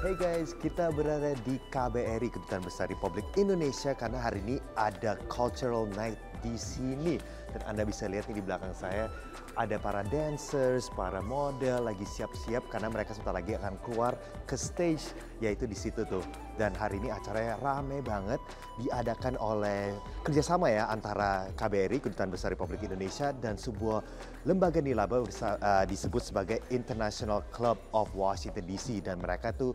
Hey guys, kita berada di KBRI, Kedutaan Besar Republik Indonesia, karena hari ini ada Cultural Night di sini. Dan Anda bisa lihat nih di belakang saya, ada para dancers, para model lagi siap-siap karena mereka sebentar lagi akan keluar ke stage, yaitu di situ tuh. Dan hari ini acaranya rame banget, diadakan oleh kerjasama ya antara KBRI, Kedutaan Besar Republik Indonesia, dan sebuah lembaga nirlaba disebut sebagai International Club of Washington DC. Dan mereka tuh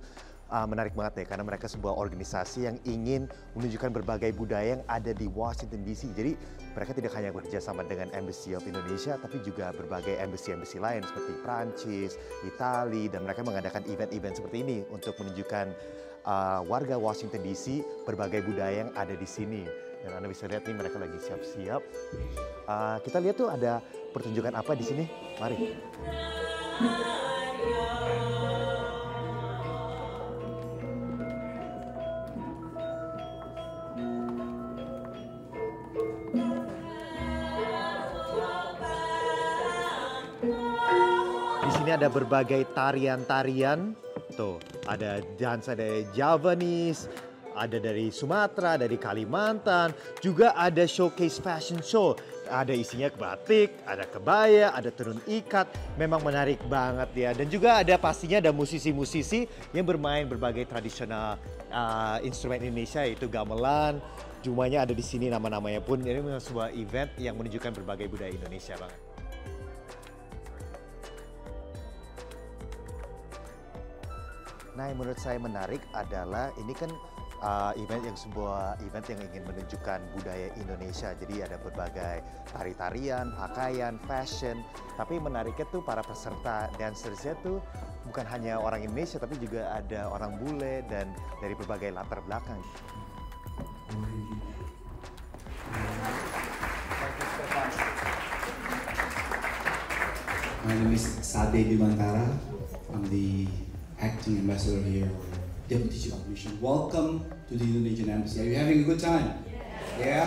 menarik banget ya, karena mereka sebuah organisasi yang ingin menunjukkan berbagai budaya yang ada di Washington DC. Jadi mereka tidak hanya bekerja sama dengan Embassy of Indonesia, tapi juga berbagai embassy lain seperti Prancis, Italia, dan mereka mengadakan event-event seperti ini untuk menunjukkan warga Washington DC berbagai budaya yang ada di sini. Dan Anda bisa lihat nih mereka lagi siap-siap. Kita lihat tuh ada pertunjukan apa di sini. Mari. Di sini ada berbagai tarian-tarian. Tuh, ada dansa dari Javanese, ada dari Sumatera, dari Kalimantan, juga ada showcase fashion show. Ada isinya batik, ada kebaya, ada tenun ikat. Memang menarik banget ya. Dan juga ada pastinya ada musisi-musisi yang bermain berbagai tradisional instrumen Indonesia, yaitu gamelan. Jumlahnya ada di sini nama-namanya pun. Ini memang sebuah event yang menunjukkan berbagai budaya Indonesia banget. Nah, yang menurut saya menarik adalah ini kan sebuah event yang ingin menunjukkan budaya Indonesia. Jadi ada berbagai tari-tarian, pakaian, fashion. Tapi menariknya tuh para peserta dancersnya tuh bukan hanya orang Indonesia, tapi juga ada orang bule dan dari berbagai latar belakang. My name is Sade Bimantara. I'm the acting ambassador here, Deputy Chief of Mission. Welcome to the Indonesian Embassy. Are you having a good time? Yeah?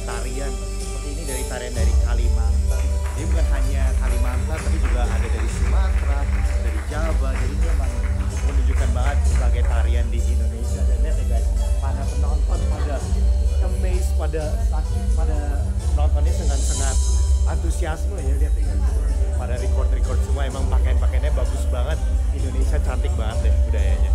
Tarian seperti ini dari tarian dari Kalimantan. Jadi bukan hanya Kalimantan, tapi juga ada dari Sumatera, dari Jawa. Jadi memang menunjukkan banget berbagai tarian di Indonesia. Dan lihat ya guys, para penonton pada amazed, pada nontonnya dengan sangat antusiasme ya. Lihat ya guys, pada record semua. Emang pakaiannya bagus banget. Indonesia cantik banget deh budayanya.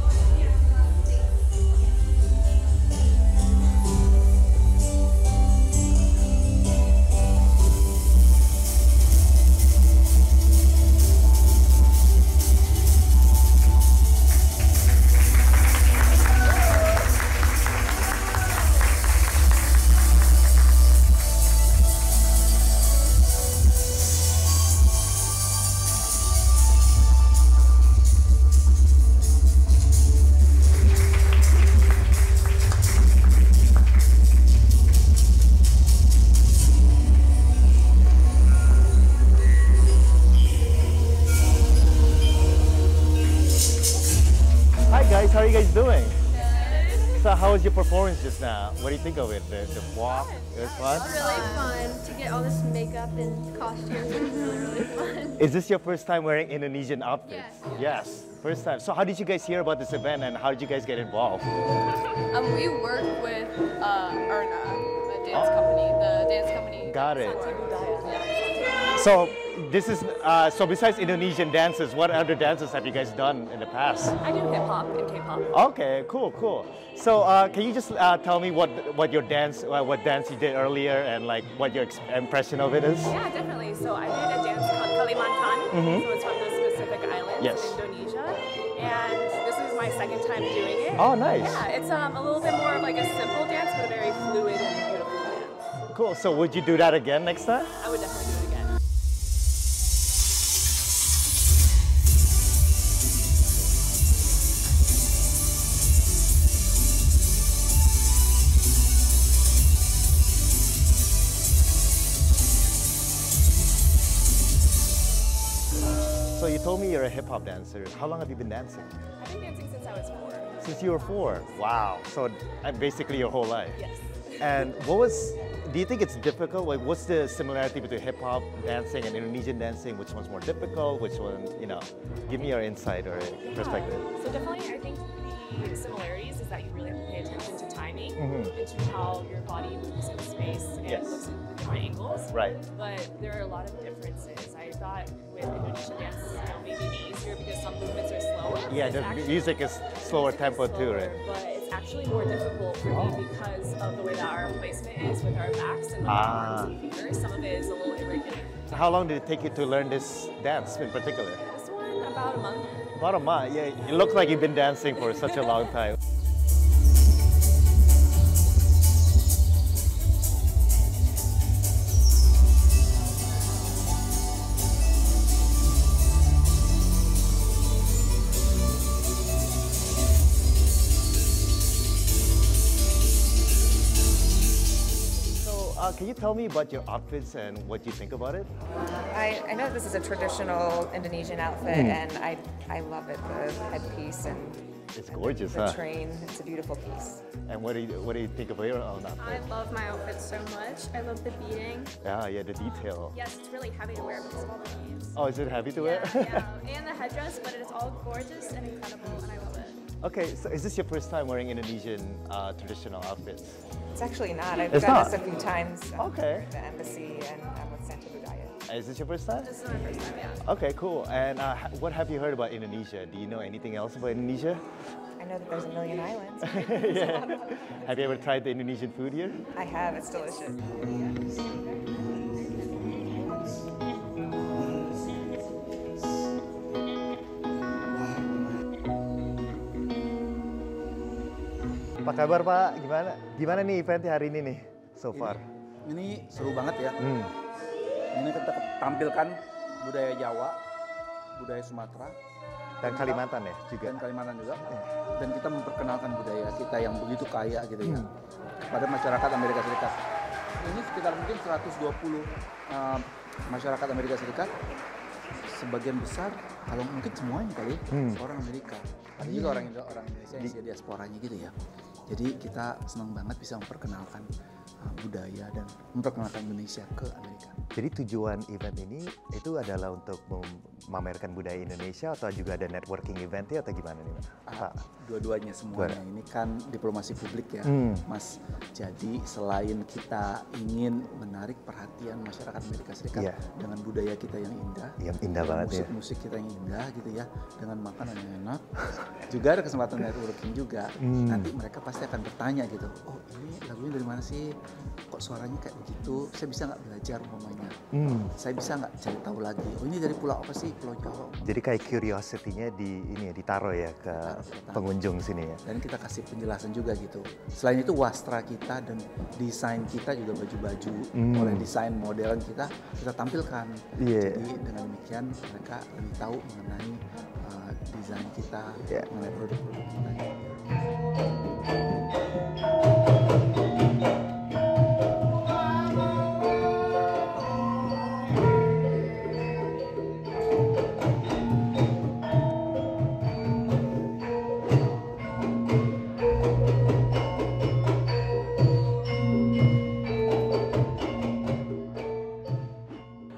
How are you guys doing? Good. So how was your performance just now? What do you think of it? The walk? It was fun? Really fun to get all this makeup and costumes. It was really fun. Is this your first time wearing Indonesian outfits? Yes. First time. So how did you guys hear about this event and how did you guys get involved? We work with Erna, the dance company. The dance company. Got it. Santi Budaya. Yeah. So this is so besides Indonesian dances, what other dances have you guys done in the past? I do hip hop and K-pop. Okay, cool. So can you just tell me what your dance, what dance you did earlier, and like what your impression of it is? Yeah, definitely. So I did a dance called Kalimantan. So it's from the specific islands Yes. in Indonesia, and this is my second time doing it. Oh, nice. Yeah, it's a little bit more of like a simple dance, but a very fluid and beautiful dance. Cool. So would you do that again next time? I would definitely do it again. So you told me you're a hip hop dancer. How long have you been dancing? I've been dancing since I was 4. Since you were 4. Wow. So basically your whole life. Yes. And do you think it's difficult? Like, what's the similarity between hip hop dancing and Indonesian dancing? Which one's more difficult? Which one, give me your insight or perspective. So definitely, I think the similarities is that you really have to pay attention to timing and to how your body moves in space and Yes. looks at different angles. Right. But there are a lot of differences. I thought with Indonesian dance, maybe be easier because some movements are slower. Yeah, It's the actually- music is slower music is tempo too, slower, right? But it's actually more difficult for me because of the way that our placement is with our backs and with our arms and fingers. Some of it is a little irregular. So how long did it take you to learn this dance in particular? This one, about a month. About a month. Yeah, it looks like you've been dancing for such a long time. Can you tell me about your outfits and what you think about it? I know this is a traditional Indonesian outfit, and I love it. The headpiece and It's gorgeous, the huh? train. It's a beautiful piece. And what do you think of your own I outfit? love my outfit so much. I love the beading. Yeah, the detail. Yes, it's really heavy to wear because of all the beads. Oh, is it heavy to wear? Yeah, and the headdress, but it's all gorgeous and incredible, and I love it. Okay, so is this your first time wearing Indonesian traditional outfits? It's actually not. I've It's done not? this a few times. Okay. At the embassy and with Santa Budaya. Is this your first time? This is my first time, yeah. Okay, cool. And what have you heard about Indonesia? Do you know anything else about Indonesia? I know that there's a million islands. Yeah. Have you ever tried the Indonesian food here? I have. It's delicious. Apa kabar Pak? Gimana nih eventnya hari ini nih so far? Ini seru banget ya. Hmm. Ini kita tampilkan budaya Jawa, budaya Sumatera, Dan Kalimantan ya juga. dan Kalimantan juga. Dan kita memperkenalkan budaya kita yang begitu kaya gitu ya kepada masyarakat Amerika Serikat. Ini sekitar mungkin 120 masyarakat Amerika Serikat. Sebagian besar, kalau mungkin semuanya kali, orang Amerika. Ada juga orang Indonesia yang di diasporanya gitu ya. Jadi kita senang banget bisa memperkenalkan budaya dan memperkenalkan Indonesia ke Amerika. Jadi tujuan event ini itu adalah untuk memamerkan budaya Indonesia atau juga ada networking eventnya atau gimana nih Pak? Dua-duanya semuanya. Ini kan diplomasi publik ya, Mas. Jadi selain kita ingin menarik perhatian masyarakat Amerika Serikat Iya. dengan budaya kita yang indah, Yang indah banget ya. musik kita yang indah gitu ya, dengan makanan yang enak, juga ada kesempatan networking juga. Nanti mereka pasti akan bertanya gitu, oh ini lagunya dari mana sih? Kok suaranya kayak begitu? Saya bisa nggak belajar umpamanya? Saya bisa nggak cari tahu lagi? Oh ini dari pulau apa sih? Pulau Jawa. Jadi kayak curiosity-nya ditaruh ya ke pengunjung sini ya. Dan kita kasih penjelasan juga gitu. Selain itu wastra kita dan desain kita juga baju-baju oleh desain modelan kita tampilkan. Iya. Jadi dengan demikian mereka lebih tahu mengenai desain kita, Iya. mengenai produk-produk kita.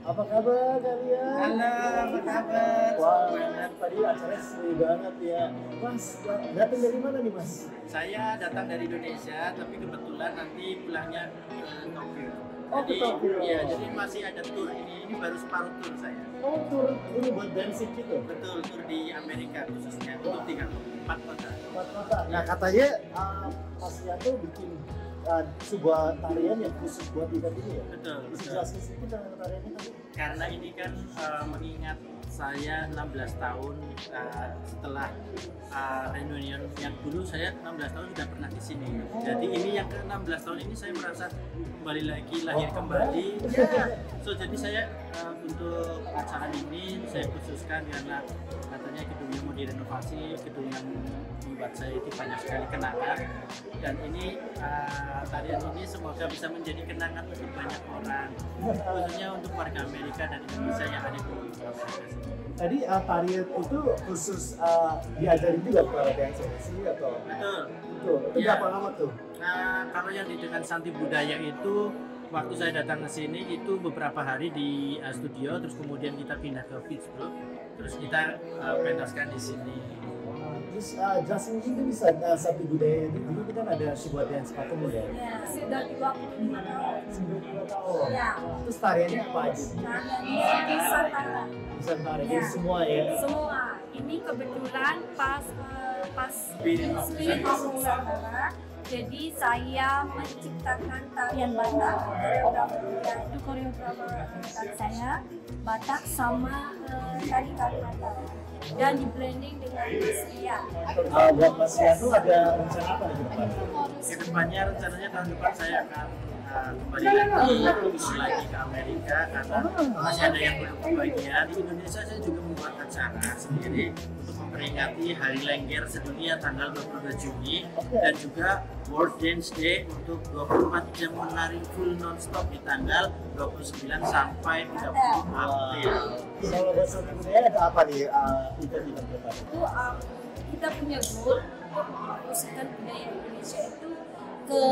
Apa kabar kalian? Halo, apa kabar? Wah, tadi acaranya seru banget ya. Mas, datang dari mana nih Mas? Saya datang dari Indonesia, tapi kebetulan nanti pulangnya ke Tokyo. Oh, ke Tokyo. Iya, jadi masih ada tour ini. Ini baru separuh tour saya. Oh, tur ini buat dancing gitu? Betul, tour di Amerika khususnya untuk 4 kota. Empat kota. Nah, katanya Mas Yanto bikin sebuah tarian yang khusus buat event ini ya? Betul, Bisa betul. jelaskan sedikit tentang tariannya tadi? Karena ini kan mengingat saya 16 tahun setelah reunion yang dulu saya 16 tahun sudah pernah di sini. Jadi ini yang ke 16 tahun ini saya merasa kembali lagi lahir kembali. Ya. So jadi saya untuk acara ini saya khususkan karena katanya gedungnya mau direnovasi, gedung yang membuat saya itu banyak sekali kenangan, dan ini tarian ini semoga bisa menjadi kenangan untuk banyak orang, khususnya untuk warga Amerika dan Indonesia yang ada di Amerika. Tadi tarian itu khusus diajarin juga kepada dancer sih atau? Betul. Betul. Itu Ya. berapa lama tuh? Kalau yang di dengan Santi Budaya itu waktu saya datang ke sini itu beberapa hari di studio, terus kemudian kita pindah ke Pittsburgh, terus kita pentaskan di sini. Terus Jasmine itu bisa Santi Budaya itu dulu kan ada sebuah dance patung ya? Ya, sudah 25 tahun. 92 tahun. Ya. Terus tariannya apa aja? Tariannya bisa tarian. Bisa tari Ya. semua ya? Semua. Ini kebetulan pas Spirit of Nusantara. Jadi saya menciptakan tarian Batak. Koreografer saya Batak sama tari Kalimantan. Dan di blending dengan Asia. Buat Mas Yanu ada rencana apa nih ke depan? Kedepannya rencananya tahun depan saya akan kembali lagi ke Amerika karena masih ada yang belum kebagian. Di Indonesia saya juga membuat acara sendiri untuk memperingati Hari Lengger Sedunia tanggal 22 Juni dan juga World Dance Day untuk 24 jam menari full non-stop di tanggal 29 sampai 30 April. Kalau buat Santi Budaya ada apa nih event-event ke depan? Itu kita punya goal untuk mempromosikan budaya Indonesia itu ke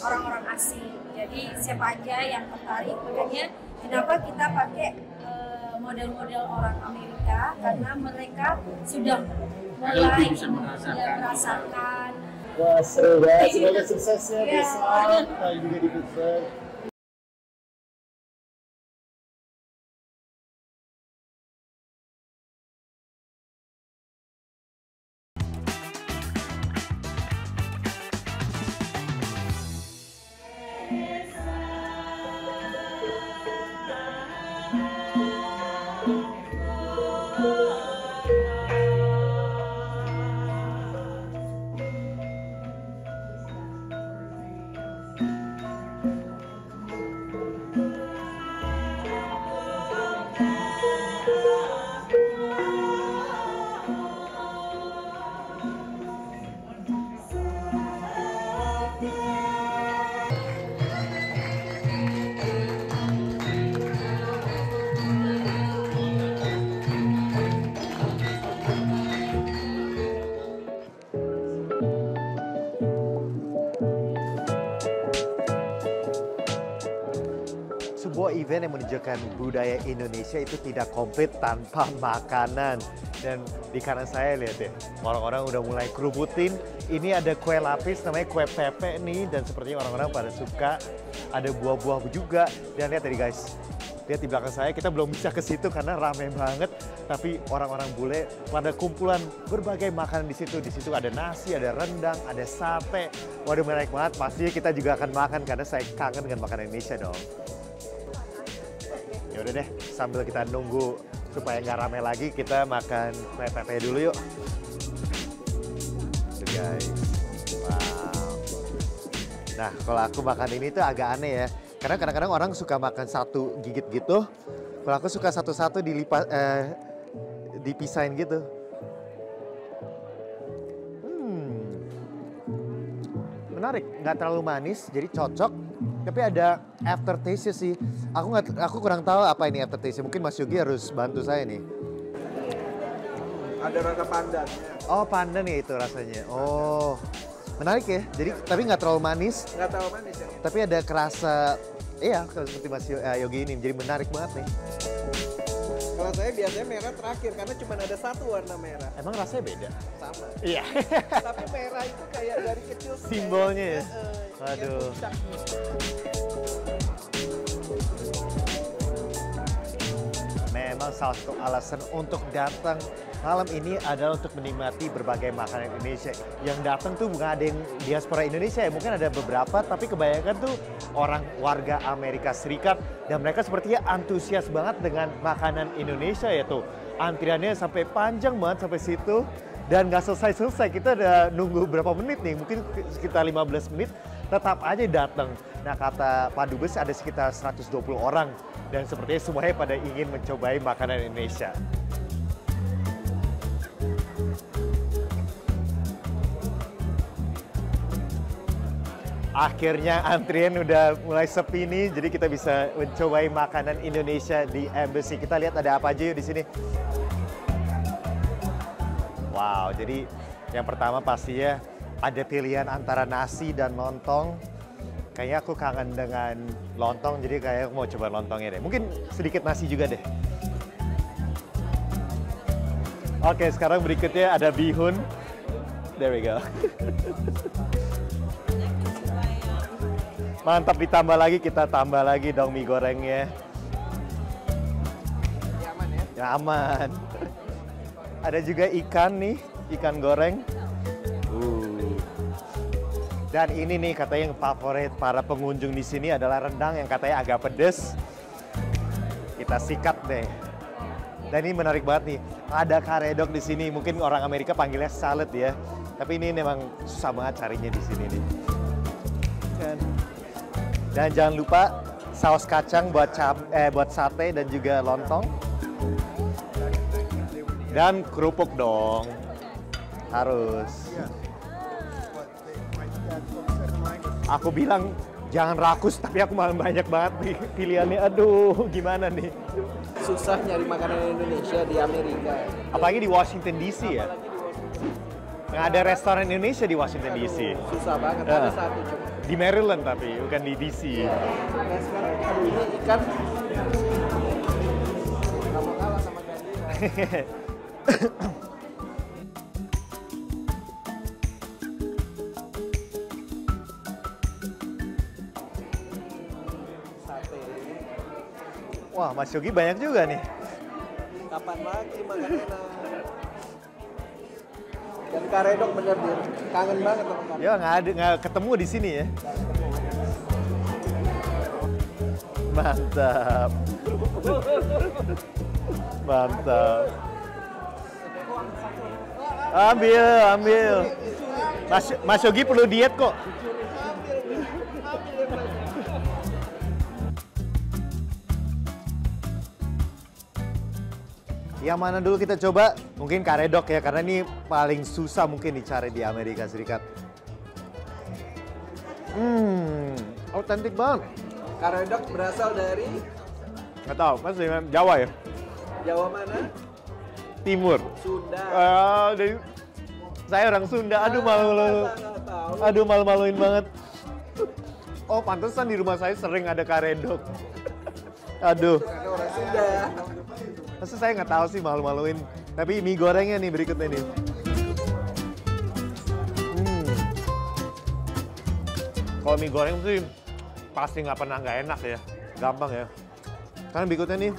orang-orang asing. Jadi siapa aja yang tertarik, makanya kenapa kita pakai model-model orang Amerika, karena mereka sudah mulai bisa merasakan. Wah seru banget, semoga suksesnya Iya. besok juga di Pittsburgh. Sebuah event yang menunjukkan budaya Indonesia itu tidak komplit tanpa makanan. Dan di kanan saya lihat ya, orang-orang udah mulai kerubutin. Ini ada kue lapis namanya kue pepe nih, dan sepertinya orang-orang pada suka. Ada buah-buah juga. Dan lihat tadi guys, lihat di belakang saya, kita belum bisa ke situ karena rame banget. Tapi orang-orang bule pada kumpulan berbagai makanan di situ. Di situ ada nasi, ada rendang, ada sate. Waduh menarik banget. Pastinya kita juga akan makan karena saya kangen dengan makanan Indonesia dong. Ya udah deh, sambil kita nunggu supaya nggak rame lagi, kita makan kue pepe dulu yuk. Tuh guys, wow. Nah, kalau aku makan ini tuh agak aneh ya, karena kadang-kadang orang suka makan satu gigit gitu. Kalau aku suka satu-satu dipisahin gitu. Menarik, nggak terlalu manis, jadi cocok. Tapi ada aftertaste sih. Aku kurang tahu apa ini aftertaste. Mungkin Mas Yogi harus bantu saya nih. Ada rasa pandan. Oh, pandan ya itu rasanya. Oh, menarik ya. Jadi tapi nggak terlalu manis. Nggak terlalu manis ya. Tapi ada kerasa, iya seperti Mas Yogi ini. Jadi menarik banget nih. Kalau saya biasanya merah terakhir karena cuma ada satu warna merah. Emang rasanya beda? Sama. Iya. Tapi merah itu kayak dari kecil. Simbolnya ya? Yang Aduh. puncak. Memang salah satu alasan untuk datang malam ini adalah untuk menikmati berbagai makanan Indonesia. Yang datang tuh bukan ada yang diaspora Indonesia ya, mungkin ada beberapa, tapi kebanyakan tuh orang warga Amerika Serikat. Dan mereka sepertinya antusias banget dengan makanan Indonesia ya tuh. Antriannya sampai panjang banget sampai situ. Dan nggak selesai-selesai, kita udah nunggu berapa menit nih, mungkin sekitar 15 menit, tetap aja datang. Nah kata Pak Dubes ada sekitar 120 orang. Dan sepertinya semuanya pada ingin mencobai makanan Indonesia. Akhirnya antrian udah mulai sepi nih, jadi kita bisa mencobai makanan Indonesia di Embassy. Kita lihat ada apa aja yuk di sini. Wow, jadi yang pertama pastinya ada pilihan antara nasi dan lontong. Kayaknya aku kangen dengan lontong, jadi kayak aku mau coba lontongnya deh. Mungkin sedikit nasi juga deh. Oke, sekarang berikutnya ada bihun. There we go. Mantap, ditambah lagi, kita tambah lagi dong mie gorengnya. Nyaman ya? Nyaman. Ada juga ikan nih, ikan goreng. Dan ini nih katanya yang favorit para pengunjung di sini adalah rendang yang katanya agak pedes. Kita sikat deh. Dan ini menarik banget nih, ada karedok di sini. Mungkin orang Amerika panggilnya salad ya. Tapi ini memang susah banget carinya di sini nih. Dan jangan lupa saus kacang buat buat sate dan juga lontong. Dan kerupuk dong. Harus. Aku bilang jangan rakus, tapi aku malah banyak banget nih pilihannya. Aduh, gimana nih? Susah nyari makanan Indonesia di Amerika. Apalagi di Washington DC ya. Nggak ada restoran Indonesia di Washington DC. Susah banget, ada satu cuma. Di Maryland tapi, bukan di DC. Nah sekarang aduh ini ikan sama kalah sama gandengan. Sate. Wah, Mas Yogi banyak juga nih. Kapan lagi makan enak? Dan karedok bener dia, kangen banget sama karedok. Ya nggak ketemu di sini ya. Mantap. Mantap. Ambil. Mas Yogi perlu diet kok. Yang mana dulu kita coba? Mungkin karedok ya, karena ini paling susah mungkin dicari di Amerika Serikat. Autentik banget. Karedok berasal dari Nggak tahu, Mas dari Jawa ya? Jawa mana? Timur. Sunda. Saya orang Sunda, aduh malu-maluin banget. Oh pantesan di rumah saya sering ada karedok. Aduh. Karena orang Sunda. Maksud saya nggak tahu sih, malu-maluin. Tapi mie gorengnya nih berikutnya nih. Kalau mie goreng sih pasti nggak pernah nggak enak ya. Gampang ya. Karena berikutnya nih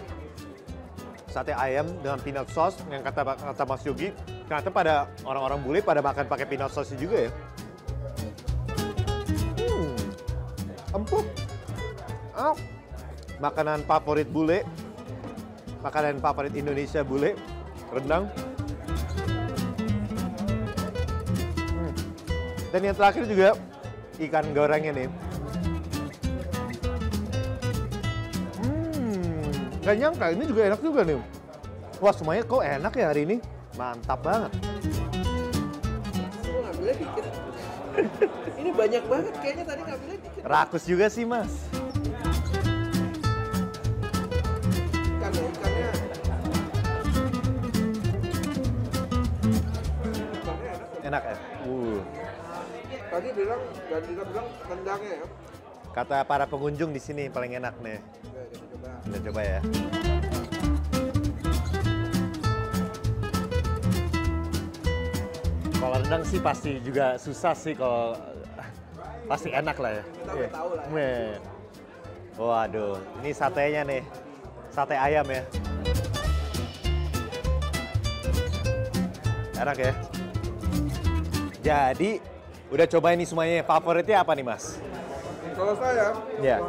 sate ayam dengan peanut sauce yang kata Mas Yogi. Ternyata pada orang-orang bule pada makan pakai peanut sauce juga ya. Empuk. Makanan favorit bule. Makanan favorit Indonesia bule, rendang. Dan yang terakhir juga ikan gorengnya nih. Gak nyangka, ini juga enak juga nih. Wah semuanya kok enak ya hari ini. Mantap banget. Lu ngambilnya dikit. Ini banyak banget, kayaknya tadi ngambilnya dikit. Rakus juga sih mas. Ikannya. Enak ya? Tadi bilang rendangnya ya. Kata para pengunjung di sini paling enak nih. Kita coba ya. Kalau rendang sih pasti juga susah sih, kalau pasti enak lah ya. Kita udah tahu lah ya. Waduh, ini satenya nih. Sate ayam ya. Enak ya. Jadi, udah cobain nih semuanya. Favoritnya apa nih mas? Kalau saya, Ya.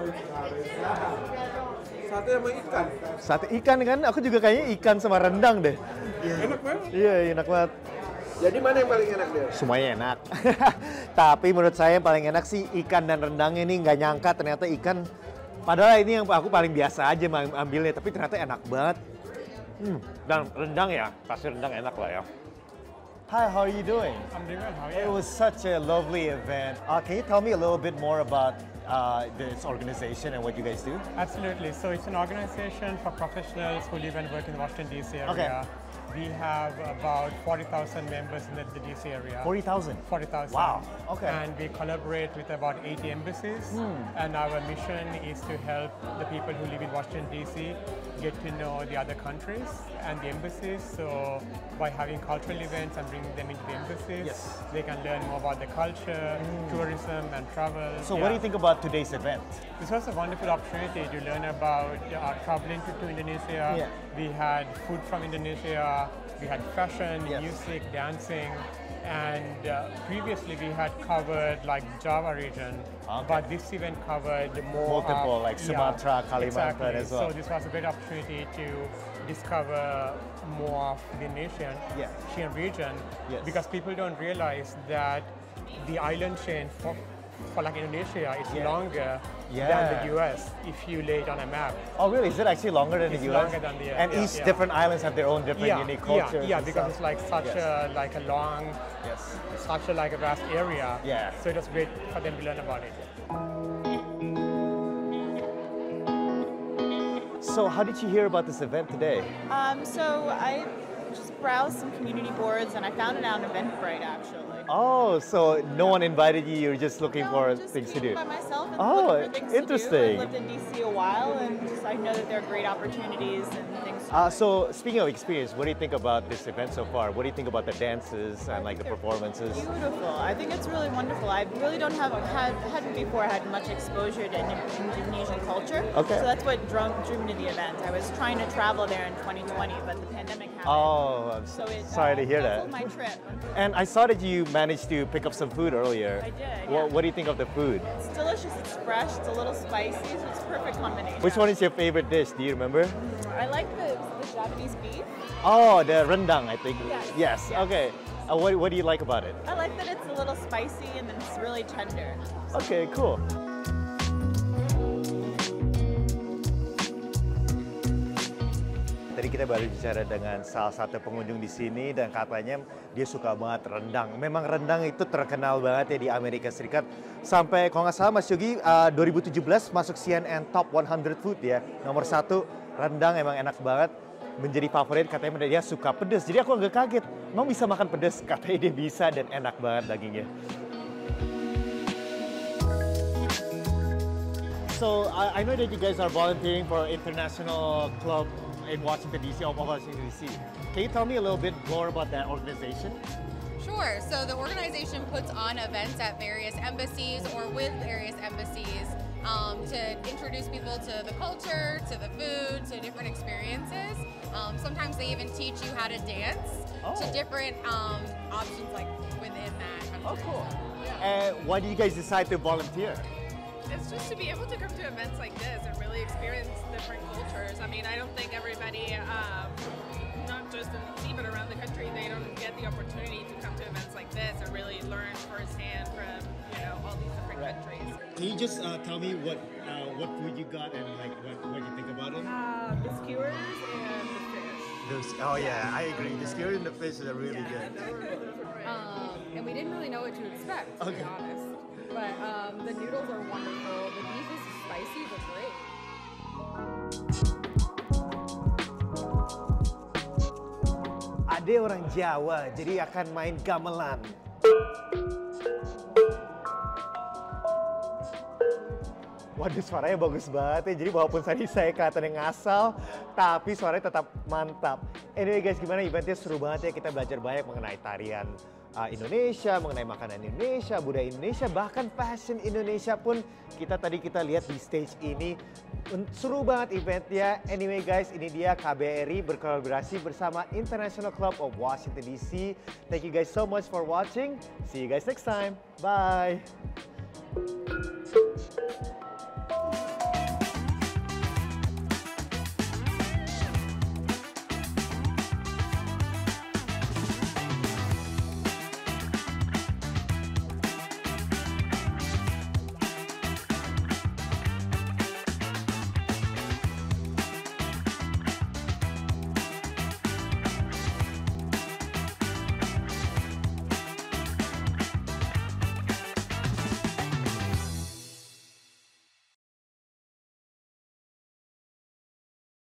sate sama ikan. Sate ikan kan? Aku juga kayaknya ikan sama rendang deh. Enak banget. Iya, enak banget. Jadi mana yang paling enak dia? Semuanya enak. Tapi menurut saya yang paling enak sih ikan dan rendangnya nih. Nggak nyangka ternyata ikan Padahal ini yang aku paling biasa aja ambilnya, tapi ternyata enak banget. Dan rendang ya, pasti rendang enak lah ya. Hi, how are you doing? I'm doing well. How are It you? was such a lovely event. Can you tell me a little bit more about this organization and what you guys do? Absolutely. So it's an organization for professionals who live and work in the Washington DC area. Okay. We have about 40,000 members in the DC area. 40,000? 40,000. Wow, okay. And we collaborate with about 80 embassies. And our mission is to help the people who live in Washington DC get to know the other countries and the embassies. So by having cultural events and bringing them into the embassies, Yes. they can learn more about the culture, tourism and travel. So what do you think about today's event? This was a wonderful opportunity to learn about traveling to Indonesia. Yeah. We had food from Indonesia, we had fashion, Yes. music, dancing, and previously we had covered like Java region, but this event covered more Multiple, like Sumatra, Kalimantan exactly. as well. So this was a great opportunity to discover more of the Asian region, Yes. because people don't realize that the island chain for like Indonesia is longer than the US if you lay it on a map. Oh really? Is it actually longer than It's the US? longer than the And each different islands have their own different unique cultures. Yeah, and because stuff. it's like such a like a long, such a like a vast area. Yeah. So it was great for them to learn about it. So how did you hear about this event today? So I just browsed some community boards and I found it on Eventbrite actually. Oh, so no one invited you, you're just looking for just things to do? came by myself and Oh, looking for things interesting. to do. I've lived in DC a while and just I know that there are great opportunities and things to do. So speaking of experience, what do you think about this event so far? What do you think about the dances and like the performances? Beautiful. I think it's really wonderful. I really hadn't before had much exposure to Indonesian culture. Okay. So that's what drew me to the event. I was trying to travel there in 2020, but the pandemic happened. Oh, I'm So it sorry to hear that. canceled my trip. And I saw that you managed to pick up some food earlier. I did, What do you think of the food? It's delicious, it's fresh, it's a little spicy, so it's a perfect combination. Which one is your favorite dish? Do you remember? I like the Japanese beef. Oh, the rendang, I think. Yes, Yes. Okay. What do you like about it? I like that it's a little spicy and then it's really tender. Okay, cool. Tadi kita baru bicara dengan salah satu pengunjung di sini dan katanya dia suka banget rendang. Memang rendang itu terkenal banget ya di Amerika Serikat. Sampai kalau nggak salah Mas Yogi 2017 masuk CNN Top 100 Food ya. Nomor 1 rendang emang enak banget. Menjadi favorit katanya dia suka pedas. Jadi aku agak kaget. Emang bisa makan pedas? Katanya dia bisa dan enak banget dagingnya. So I know that you guys are volunteering for international club in Washington DC, Washington DC. Can you tell me a little bit more about that organization? Sure. So the organization puts on events at various embassies or with various embassies to introduce people to the culture, to the food, to different experiences. Sometimes they even teach you how to dance to different options like within that country. Oh, cool. Yeah. And why do you guys decide to volunteer? It's just to be able to come to events like this and really experience different cultures. I mean, I don't think everybody, not just in DC, but around the country, they don't get the opportunity to come to events like this and really learn firsthand from, all these different countries. Can you just tell me what food you got and like what you think about it? The skewers and the fish. Oh yeah, I agree. The skewers and the fish are really good. And we didn't really know what to expect, to be honest. But the noodles are wonderful. The beef is spicy but great. Ade orang Jawa, jadi akan main gamelan. Waduh, suaranya bagus banget ya. Jadi walaupun tadi saya kelihatan ngasal, tapi suaranya tetap mantap. Anyway guys, gimana eventnya? Seru banget ya. Kita belajar banyak mengenai tarian Indonesia, mengenai makanan Indonesia, budaya Indonesia, bahkan fashion Indonesia pun kita lihat di stage ini. Seru banget eventnya. Anyway guys, ini dia KBRI berkolaborasi bersama International Club of Washington DC. Thank you guys so much for watching. See you guys next time. Bye.